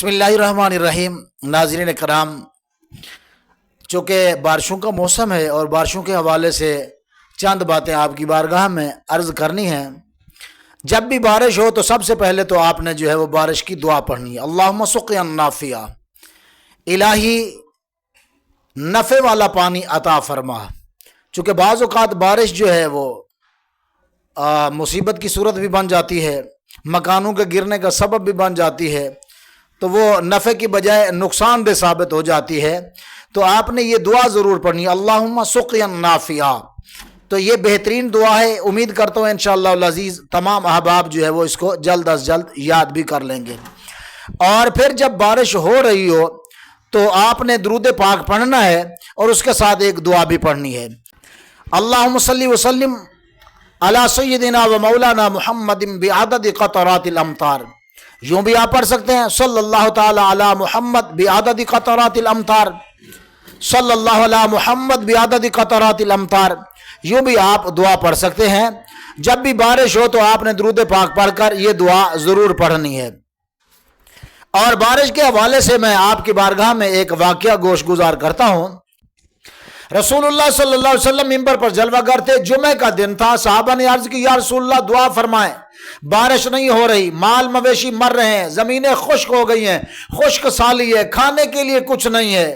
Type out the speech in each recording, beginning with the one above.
बिस्मिल्लाहिर्रहमानिर्रहीम। नाज़रीन कराम, चूँकि बारिशों का मौसम है और बारिशों के हवाले से चंद बातें आपकी बारगाह में अर्ज़ करनी हैं। जब भी बारिश हो तो सबसे पहले तो आपने जो है वो बारिश की दुआ पढ़नी है, अल्लाहुम्मा सुक़्यन नाफ़िया, इलाही नफ़े वाला पानी अता फरमा। चूँकि बाज़ औक़ात बारिश जो है वो मुसीबत की सूरत भी बन जाती है, मकानों के गिरने का सबब भी बन जाती है, तो वो नफ़े की बजाय नुकसानदेह साबित हो जाती है। तो आपने ये दुआ ज़रूर पढ़नी, अल्लाहुम्मा सुक़्यन नाफ़िया। तो ये बेहतरीन दुआ है। उम्मीद करता हूँ इंशाअल्लाह अज़ीज़ तमाम अहबाब जो है वो इसको जल्द अज़ जल्द याद भी कर लेंगे। और फिर जब बारिश हो रही हो तो आपने दुरूद पाक पढ़ना है और उसके साथ एक दुआ भी पढ़नी है, अल्लाहुम्मा सल्लि व सल्लिम अला सय्यिदिना व मौलाना मुहम्मदिन बिअदद क़तरातिल अमतार। यूँ भी आप पढ़ सकते हैं, सल्लल्लाहु ताला अला मुहम्मद बिअदद क़तरातिल अमतार, सल्लल्लाहु अला मुहम्मद बिअदद क़तरातिल अमतार। यूँ भी आप दुआ पढ़ सकते हैं। जब भी बारिश हो तो आपने दुरूद पाक पढ़कर ये दुआ ज़रूर पढ़नी है। और बारिश के हवाले से मैं आपकी बारगाह में एक वाक़या गोश गुजार करता हूँ। रसूलुल्लाह सल्लल्लाहु अलैहि वसल्लम मिंबर पर जलवा करते, जुमे का दिन था। साहबा ने अर्ज की, या रसूलल्लाह दुआ फरमाएं, बारिश नहीं हो रही, माल मवेशी मर रहे हैं, ज़मीनें खुश्क हो गई हैं, खुश्क साली है, खाने के लिए कुछ नहीं है,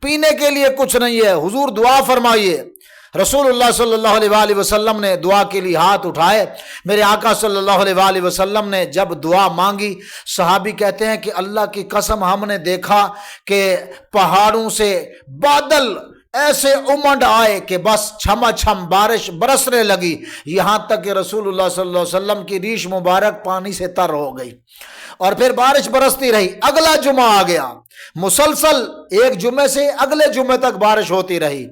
पीने के लिए कुछ नहीं है, हुजूर दुआ फरमाइए। रसूलुल्लाह सल्लल्लाहु अलैहि वसल्लम ने दुआ के लिए हाथ उठाए। मेरे आका सल्लल्लाहु अलैहि वसल्लम ने जब दुआ मांगी, सहाबी कहते हैं कि अल्लाह की कसम, हमने देखा कि पहाड़ों से बादल ऐसे उमड़ आए कि बस छमाछम बारिश बरसने लगी, यहाँ तक कि रसूलुल्लाह सल्लल्लाहु अलैहि वसल्लम की रीश मुबारक पानी से तर हो गई। और फिर बारिश बरसती रही। अगला जुमा आ गया, मुसलसल एक जुमे से अगले जुमे तक बारिश होती रही।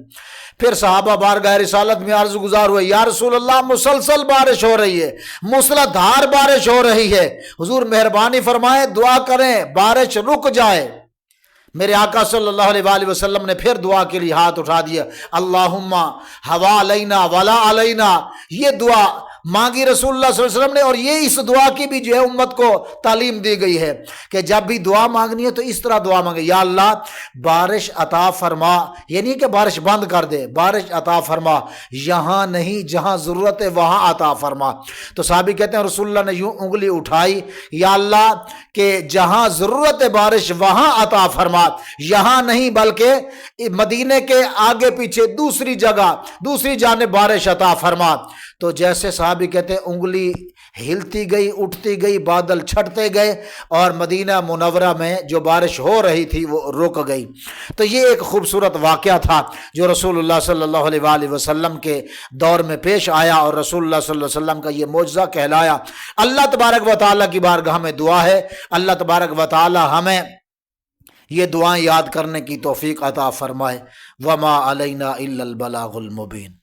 फिर सहाबा बारगाह रिसालत में अर्ज गुजार हुए, या रसूलल्लाह मुसलसल बारिश हो रही है, मूसलाधार बारिश हो रही है, हुजूर मेहरबानी फरमाए, दुआ करें बारिश रुक जाए। मेरे आका सल्लल्लाहु अलैहि वसल्लम ने फिर दुआ के लिए हाथ उठा दिया, अल्लाहुम्मा हवा अलैना वला अलैना। ये दुआ मांगी रसूलुल्लाह सल्लल्लाहु अलैहि वसल्लम ने। और ये इस दुआ की भी जो है उम्मत को तालीम दी गई है कि जब भी दुआ मांगनी है तो इस तरह दुआ मांगे, या अल्लाह बारिश अता फरमा, ये नहीं कि बारिश बंद कर दे, बारिश अता फरमा, यहाँ नहीं जहाँ ज़रूरत है वहाँ अता फरमा। तो साहबी कहते हैं रसूलुल्लाह ने यूँ उंगली उठाई, या अल्लाह के जहाँ ज़रूरत है बारिश वहाँ अता फरमा, यहाँ नहीं बल्कि मदीने के आगे पीछे दूसरी जगह दूसरी जानिब बारिश अता फरमा। तो जैसे साहबी कहते हैं उंगली हिलती गई, उठती गई, बादल छटते गए और मदीना मुनव्वरा में जो बारिश हो रही थी वो रुक गई। तो ये एक खूबसूरत वाक़या था जो रसूलुल्लाह सल्लल्लाहु अलैहि वसल्लम के दौर में पेश आया और रसूलुल्लाह सल्लल्लाहु अलैहि वसल्लम का ये मौजज़ा कहलाया। अल्लाह तबारक व तआला की बारगाह में दुआ है, अल्लाह तबारक व तआला हमें ये दुआएं याद करने की तौफीक अता फरमाए। वमा अलैना इल्लल बलागुल मुबीन।